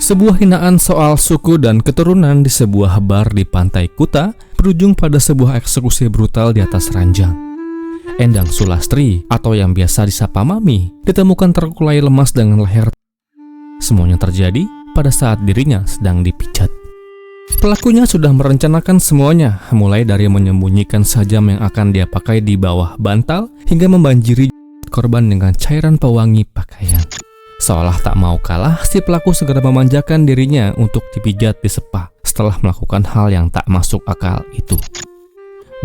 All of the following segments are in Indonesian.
Sebuah hinaan soal suku dan keturunan di sebuah bar di pantai Kuta berujung pada sebuah eksekusi brutal di atas ranjang. Endang Sulastri atau yang biasa disapa Mami ditemukan terkulai lemas dengan leher. Semuanya terjadi pada saat dirinya sedang dipijat. Pelakunya sudah merencanakan semuanya, mulai dari menyembunyikan sajam yang akan dia pakai di bawah bantal hingga membanjiri korban dengan cairan pewangi pakaian. Seolah tak mau kalah, si pelaku segera memanjakan dirinya untuk dipijat di sepa setelah melakukan hal yang tak masuk akal itu.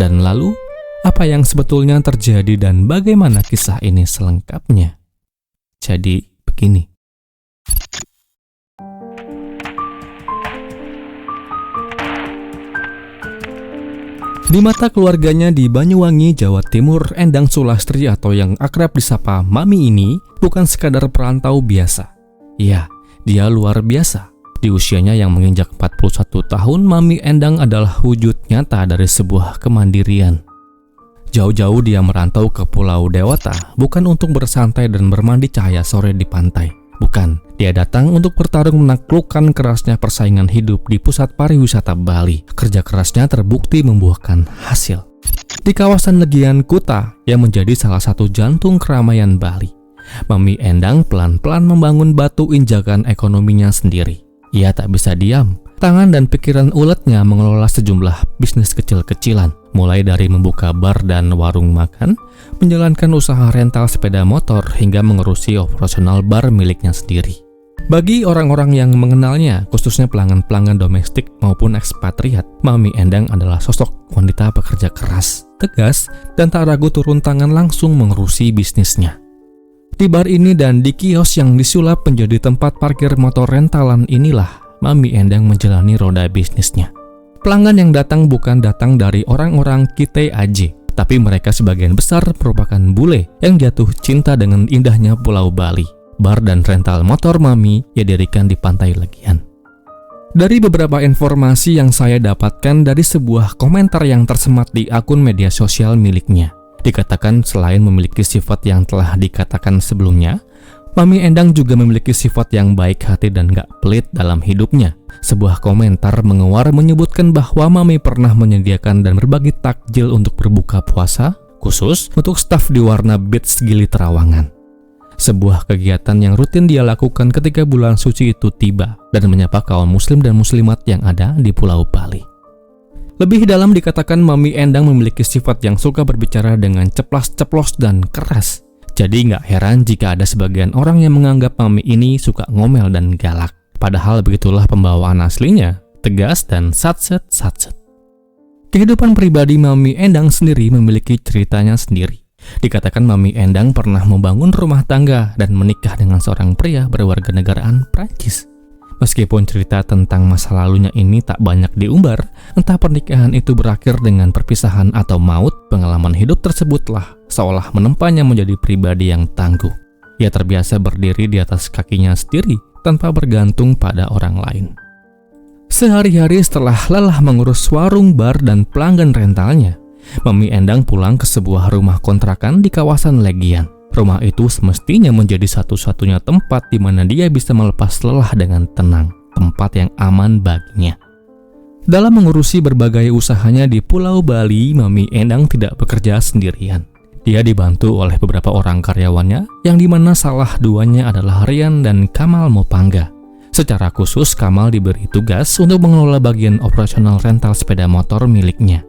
Dan lalu, apa yang sebetulnya terjadi dan bagaimana kisah ini selengkapnya? Jadi, begini. Di mata keluarganya di Banyuwangi, Jawa Timur, Endang Sulastri atau yang akrab disapa Mami ini bukan sekadar perantau biasa. Ya, dia luar biasa. Di usianya yang menginjak 41 tahun, Mami Endang adalah wujud nyata dari sebuah kemandirian. Jauh-jauh dia merantau ke Pulau Dewata, bukan untuk bersantai dan bermandi cahaya sore di pantai. Bukan, dia datang untuk bertarung menaklukkan kerasnya persaingan hidup di pusat pariwisata Bali. Kerja kerasnya terbukti membuahkan hasil. Di kawasan Legian Kuta yang menjadi salah satu jantung keramaian Bali, Mami Endang pelan-pelan membangun batu injakan ekonominya sendiri. Ia tak bisa diam. Tangan dan pikiran uletnya mengelola sejumlah bisnis kecil-kecilan, mulai dari membuka bar dan warung makan, menjalankan usaha rental sepeda motor, hingga mengurusi operasional bar miliknya sendiri. Bagi orang-orang yang mengenalnya, khususnya pelanggan-pelanggan domestik maupun ekspatriat, Mami Endang adalah sosok wanita pekerja keras, tegas, dan tak ragu turun tangan langsung mengurusi bisnisnya. Di bar ini dan di kios yang disulap menjadi tempat parkir motor rentalan inilah Mami Endang menjalani roda bisnisnya. Pelanggan yang datang bukan datang dari orang-orang kita aja, tapi mereka sebagian besar merupakan bule yang jatuh cinta dengan indahnya Pulau Bali. Bar dan rental motor Mami ia dirikan di pantai Legian. Dari beberapa informasi yang saya dapatkan dari sebuah komentar yang tersemat di akun media sosial miliknya, dikatakan selain memiliki sifat yang telah dikatakan sebelumnya, Mami Endang juga memiliki sifat yang baik hati dan gak pelit dalam hidupnya. Sebuah komentar menguar menyebutkan bahwa Mami pernah menyediakan dan berbagi takjil untuk berbuka puasa, khusus untuk staf di Warna Beach Gili Trawangan. Sebuah kegiatan yang rutin dia lakukan ketika bulan suci itu tiba dan menyapa kaum muslim dan muslimat yang ada di Pulau Bali. Lebih dalam dikatakan Mami Endang memiliki sifat yang suka berbicara dengan ceplas-ceplos dan keras. Jadi nggak heran jika ada sebagian orang yang menganggap Mami ini suka ngomel dan galak. Padahal begitulah pembawaan aslinya, tegas dan satset. Kehidupan pribadi Mami Endang sendiri memiliki ceritanya sendiri. Dikatakan Mami Endang pernah membangun rumah tangga dan menikah dengan seorang pria berwarganegaraan Prancis. Meskipun cerita tentang masa lalunya ini tak banyak diumbar, entah pernikahan itu berakhir dengan perpisahan atau maut, pengalaman hidup tersebutlah seolah menempanya menjadi pribadi yang tangguh. Ia terbiasa berdiri di atas kakinya sendiri tanpa bergantung pada orang lain. Sehari-hari setelah lelah mengurus warung bar dan pelanggan rentalnya, Mami Endang pulang ke sebuah rumah kontrakan di kawasan Legian. Rumah itu semestinya menjadi satu-satunya tempat di mana dia bisa melepas lelah dengan tenang, tempat yang aman baginya. Dalam mengurusi berbagai usahanya di Pulau Bali, Mami Endang tidak bekerja sendirian. Dia dibantu oleh beberapa orang karyawannya, yang dimana salah duanya adalah Rian dan Kamal Mopangga. Secara khusus, Kamal diberi tugas untuk mengelola bagian operasional rental sepeda motor miliknya.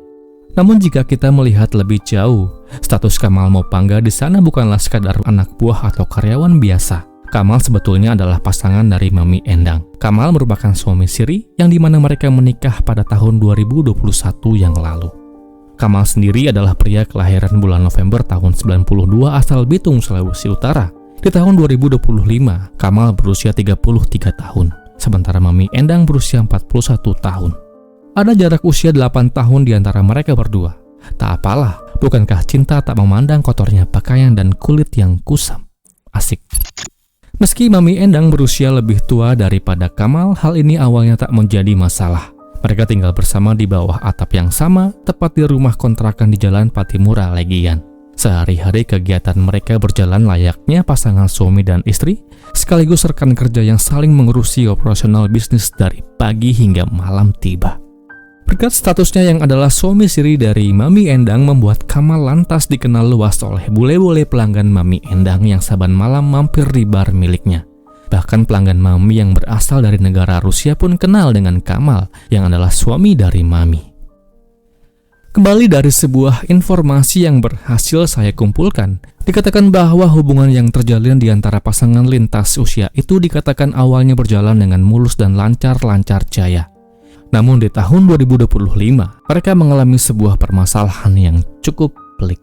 Namun jika kita melihat lebih jauh, status Kamal Mopangga di sana bukanlah sekadar anak buah atau karyawan biasa. Kamal sebetulnya adalah pasangan dari Mami Endang. Kamal merupakan suami siri yang dimana mereka menikah pada tahun 2021 yang lalu. Kamal sendiri adalah pria kelahiran bulan November tahun 92 asal Bitung, Sulawesi Utara. Di tahun 2025, Kamal berusia 33 tahun, sementara Mami Endang berusia 41 tahun. Ada jarak usia 8 tahun di antara mereka berdua. Tak apalah, bukankah cinta tak memandang kotornya pakaian dan kulit yang kusam? Asik. Meski Mami Endang berusia lebih tua daripada Kamal, hal ini awalnya tak menjadi masalah. Mereka tinggal bersama di bawah atap yang sama, tepat di rumah kontrakan di Jalan Patimura, Legian. Sehari-hari kegiatan mereka berjalan layaknya pasangan suami dan istri, sekaligus rekan kerja yang saling mengurusi operasional bisnis dari pagi hingga malam tiba. Berkat statusnya yang adalah suami siri dari Mami Endang membuat Kamal lantas dikenal luas oleh bule-bule pelanggan Mami Endang yang saban malam mampir di bar miliknya. Bahkan pelanggan Mami yang berasal dari negara Rusia pun kenal dengan Kamal yang adalah suami dari Mami. Kembali dari sebuah informasi yang berhasil saya kumpulkan, dikatakan bahwa hubungan yang terjalin di antara pasangan lintas usia itu dikatakan awalnya berjalan dengan mulus dan lancar-lancar jaya. Namun di tahun 2025, mereka mengalami sebuah permasalahan yang cukup pelik.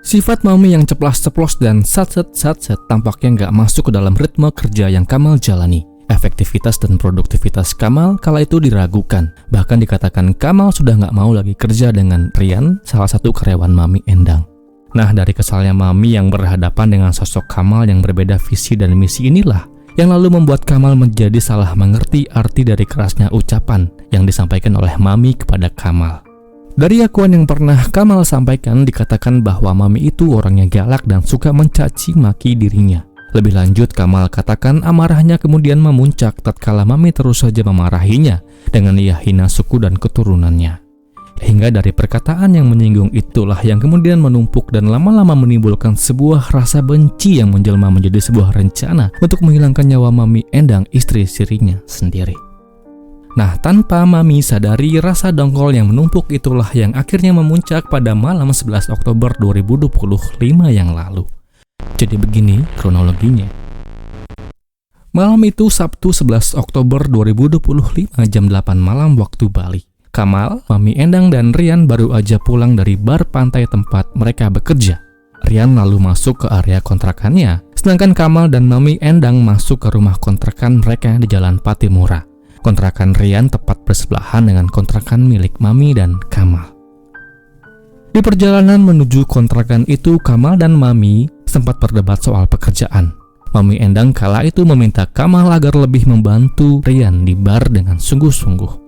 Sifat Mami yang ceplas-ceplos dan satset-satset tampaknya nggak masuk ke dalam ritme kerja yang Kamal jalani. Efektivitas dan produktivitas Kamal kala itu diragukan. Bahkan dikatakan Kamal sudah nggak mau lagi kerja dengan Rian, salah satu karyawan Mami Endang. Nah, dari kesalnya Mami yang berhadapan dengan sosok Kamal yang berbeda visi dan misi inilah yang lalu membuat Kamal menjadi salah mengerti arti dari kerasnya ucapan yang disampaikan oleh Mami kepada Kamal. Dari akuan yang pernah Kamal sampaikan, dikatakan bahwa Mami itu orangnya galak dan suka mencaci maki dirinya. Lebih lanjut, Kamal katakan amarahnya kemudian memuncak tatkala Mami terus saja memarahinya dengan ia hina suku dan keturunannya. Hingga dari perkataan yang menyinggung itulah yang kemudian menumpuk dan lama-lama menimbulkan sebuah rasa benci yang menjelma menjadi sebuah rencana untuk menghilangkan nyawa Mami Endang, istri sirinya sendiri. Nah, tanpa Mami sadari, rasa dongkol yang menumpuk itulah yang akhirnya memuncak pada malam 11 Oktober 2025 yang lalu. Jadi begini kronologinya. Malam itu Sabtu 11 Oktober 2025 jam 8 malam waktu Bali. Kamal, Mami Endang, dan Rian baru aja pulang dari bar pantai tempat mereka bekerja. Rian lalu masuk ke area kontrakannya, sedangkan Kamal dan Mami Endang masuk ke rumah kontrakan mereka di Jalan Patimura. Kontrakan Rian tepat bersebelahan dengan kontrakan milik Mami dan Kamal. Di perjalanan menuju kontrakan itu, Kamal dan Mami sempat berdebat soal pekerjaan. Mami Endang kala itu meminta Kamal agar lebih membantu Rian di bar dengan sungguh-sungguh.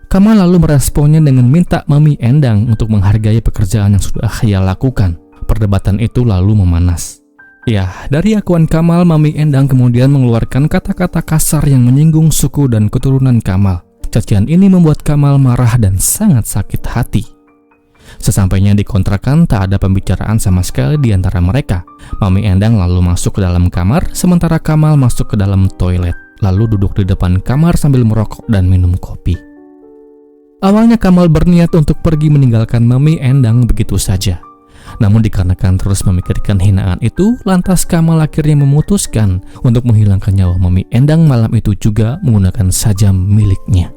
Kamal lalu meresponnya dengan minta Mami Endang untuk menghargai pekerjaan yang sudah ia lakukan. Perdebatan itu lalu memanas. Ya, dari akuan Kamal, Mami Endang kemudian mengeluarkan kata-kata kasar yang menyinggung suku dan keturunan Kamal. Cacian ini membuat Kamal marah dan sangat sakit hati. Sesampainya di kontrakan, tak ada pembicaraan sama sekali di antara mereka. Mami Endang lalu masuk ke dalam kamar, sementara Kamal masuk ke dalam toilet, lalu duduk di depan kamar sambil merokok dan minum kopi. Awalnya Kamal berniat untuk pergi meninggalkan Mami Endang begitu saja. Namun dikarenakan terus memikirkan hinaan itu, lantas Kamal akhirnya memutuskan untuk menghilangkan nyawa Mami Endang malam itu juga menggunakan sajam miliknya.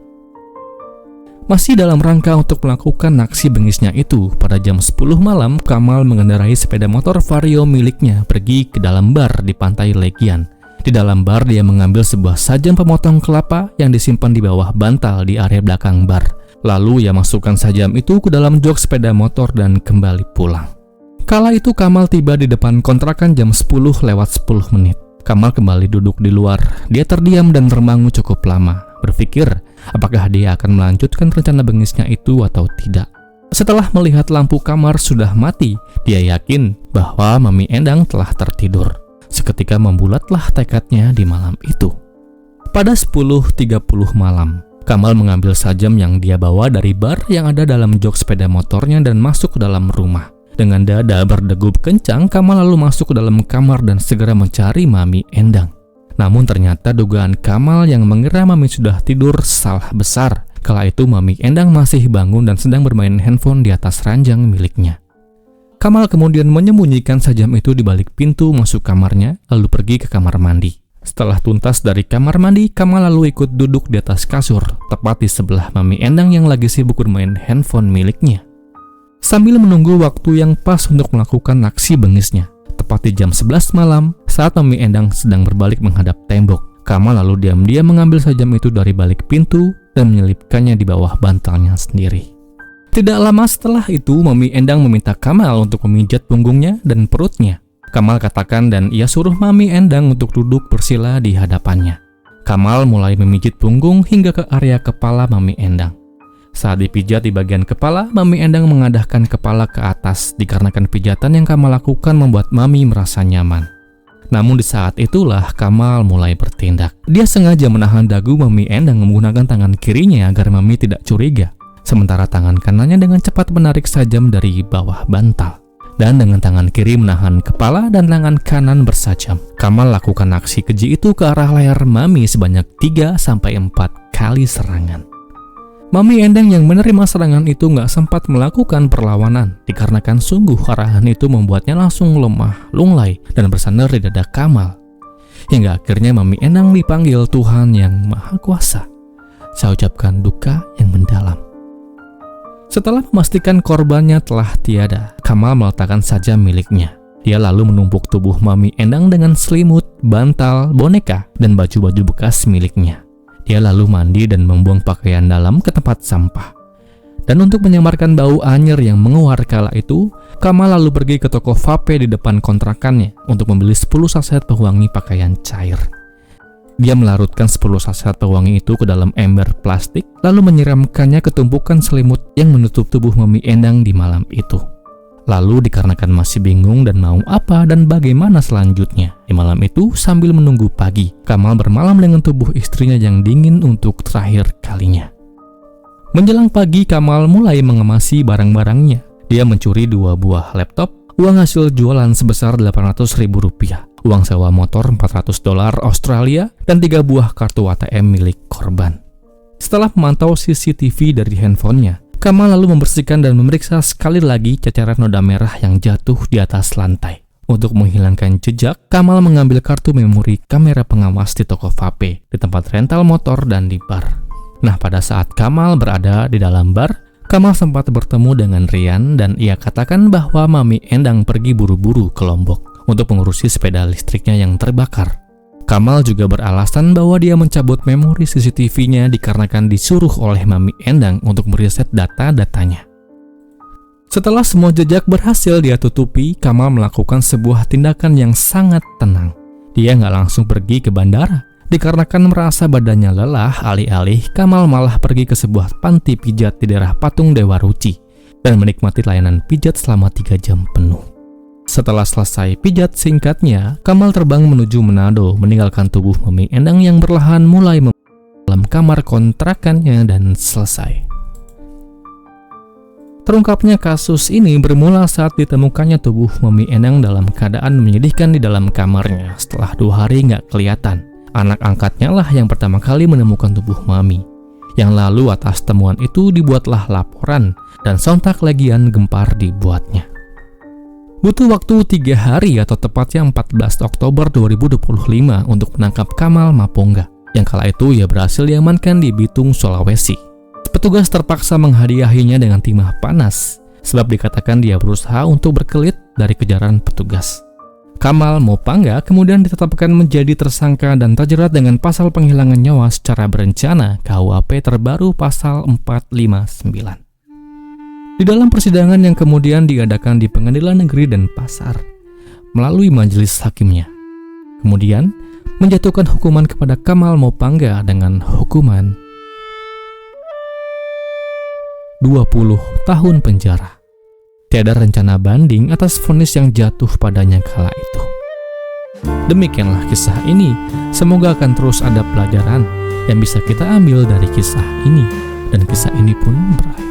Masih dalam rangka untuk melakukan aksi bengisnya itu, pada jam 10 malam, Kamal mengendarai sepeda motor Vario miliknya pergi ke dalam bar di Pantai Legian. Di dalam bar, dia mengambil sebuah sajam pemotong kelapa yang disimpan di bawah bantal di area belakang bar. Lalu ia masukkan sajam itu ke dalam jok sepeda motor dan kembali pulang. Kala itu Kamal tiba di depan kontrakan jam 10 lewat 10 menit. Kamal kembali duduk di luar. Dia terdiam dan termangu cukup lama, berpikir apakah dia akan melanjutkan rencana bengisnya itu atau tidak. Setelah melihat lampu kamar sudah mati, dia yakin bahwa Mami Endang telah tertidur. Seketika membulatlah tekadnya di malam itu. Pada 10.30 malam, Kamal mengambil sajam yang dia bawa dari bar yang ada dalam jok sepeda motornya dan masuk ke dalam rumah. Dengan dada berdegup kencang, Kamal lalu masuk ke dalam kamar dan segera mencari Mami Endang. Namun ternyata dugaan Kamal yang mengira Mami sudah tidur salah besar. Kala itu Mami Endang masih bangun dan sedang bermain handphone di atas ranjang miliknya. Kamal kemudian menyembunyikan sajam itu di balik pintu masuk kamarnya, lalu pergi ke kamar mandi. Setelah tuntas dari kamar mandi, Kamal lalu ikut duduk di atas kasur, tepat di sebelah Mami Endang yang lagi sibuk bermain handphone miliknya. Sambil menunggu waktu yang pas untuk melakukan aksi bengisnya, tepat di jam 11 malam, saat Mami Endang sedang berbalik menghadap tembok, Kamal lalu diam-diam mengambil sajam itu dari balik pintu dan menyelipkannya di bawah bantalnya sendiri. Tidak lama setelah itu, Mami Endang meminta Kamal untuk memijat punggungnya dan perutnya. Kamal katakan dan ia suruh Mami Endang untuk duduk bersila di hadapannya. Kamal mulai memijit punggung hingga ke area kepala Mami Endang. Saat dipijat di bagian kepala, Mami Endang mengadahkan kepala ke atas dikarenakan pijatan yang Kamal lakukan membuat Mami merasa nyaman. Namun di saat itulah Kamal mulai bertindak. Dia sengaja menahan dagu Mami Endang menggunakan tangan kirinya agar Mami tidak curiga. Sementara tangan kanannya dengan cepat menarik sajam dari bawah bantal. Dan dengan tangan kiri menahan kepala dan tangan kanan bersajam. Kamal lakukan aksi keji itu ke arah leher Mami sebanyak 3-4 kali serangan. Mami Endang yang menerima serangan itu nggak sempat melakukan perlawanan dikarenakan sungguh arahan itu membuatnya langsung lemah, lunglai, dan bersandar di dada Kamal. Hingga akhirnya Mami Endang dipanggil Tuhan yang Maha Kuasa. Saya ucapkan duka yang mendalam. Setelah memastikan korbannya telah tiada, Kamal meletakkan sajam miliknya. Dia lalu menumpuk tubuh Mami Endang dengan selimut, bantal, boneka, dan baju-baju bekas miliknya. Dia lalu mandi dan membuang pakaian dalam ke tempat sampah. Dan untuk menyamarkan bau anjir yang menguar kala itu, Kamal lalu pergi ke toko vape di depan kontrakannya untuk membeli 10 saset pewangi pakaian cair. Dia melarutkan 10 saset pewangi itu ke dalam ember plastik, lalu menyiramkannya ke tumpukan selimut yang menutup tubuh Mami Endang di malam itu. Lalu dikarenakan masih bingung dan mau apa dan bagaimana selanjutnya, di malam itu sambil menunggu pagi, Kamal bermalam dengan tubuh istrinya yang dingin untuk terakhir kalinya. Menjelang pagi, Kamal mulai mengemasi barang-barangnya. Dia mencuri 2 buah laptop, uang hasil jualan sebesar Rp800.000, uang sewa motor $400 Australia, dan 3 buah kartu ATM milik korban. Setelah memantau CCTV dari handphonenya, Kamal lalu membersihkan dan memeriksa sekali lagi ceceran noda merah yang jatuh di atas lantai. Untuk menghilangkan jejak, Kamal mengambil kartu memori kamera pengawas di toko vape, di tempat rental motor, dan di bar. Nah, pada saat Kamal berada di dalam bar, Kamal sempat bertemu dengan Rian dan ia katakan bahwa Mami Endang pergi buru-buru ke Lombok untuk mengurusi sepeda listriknya yang terbakar. Kamal juga beralasan bahwa dia mencabut memori CCTV-nya dikarenakan disuruh oleh Mami Endang untuk meriset data-datanya. Setelah semua jejak berhasil dia tutupi, Kamal melakukan sebuah tindakan yang sangat tenang. Dia nggak langsung pergi ke bandara, dikarenakan merasa badannya lelah, alih-alih Kamal malah pergi ke sebuah panti pijat di daerah Patung Dewa Ruci dan menikmati layanan pijat selama 3 jam penuh. Setelah selesai pijat singkatnya, Kamal terbang menuju Manado, meninggalkan tubuh Mami Endang yang perlahan mulai dalam kamar kontrakannya dan selesai. Terungkapnya kasus ini bermula saat ditemukannya tubuh Mami Endang dalam keadaan menyedihkan di dalam kamarnya. Setelah 2 hari nggak kelihatan, anak angkatnya lah yang pertama kali menemukan tubuh Mami. Yang lalu atas temuan itu dibuatlah laporan dan sontak legian gempar dibuatnya. Butuh waktu 3 hari atau tepatnya 14 Oktober 2025 untuk menangkap Kamal Mapongga, yang kala itu ia berhasil diamankan di Bitung, Sulawesi. Petugas terpaksa menghadiahinya dengan timah panas, sebab dikatakan dia berusaha untuk berkelit dari kejaran petugas. Kamal Mapongga kemudian ditetapkan menjadi tersangka dan terjerat dengan pasal penghilangan nyawa secara berencana KUHP terbaru pasal 459. Di dalam persidangan yang kemudian diadakan di Pengadilan Negeri Denpasar melalui majelis hakimnya, kemudian menjatuhkan hukuman kepada Kamal Mapongga dengan hukuman 20 tahun penjara. Tiada rencana banding atas vonis yang jatuh padanya kala itu. Demikianlah kisah ini. Semoga akan terus ada pelajaran yang bisa kita ambil dari kisah ini, dan kisah ini pun berakhir.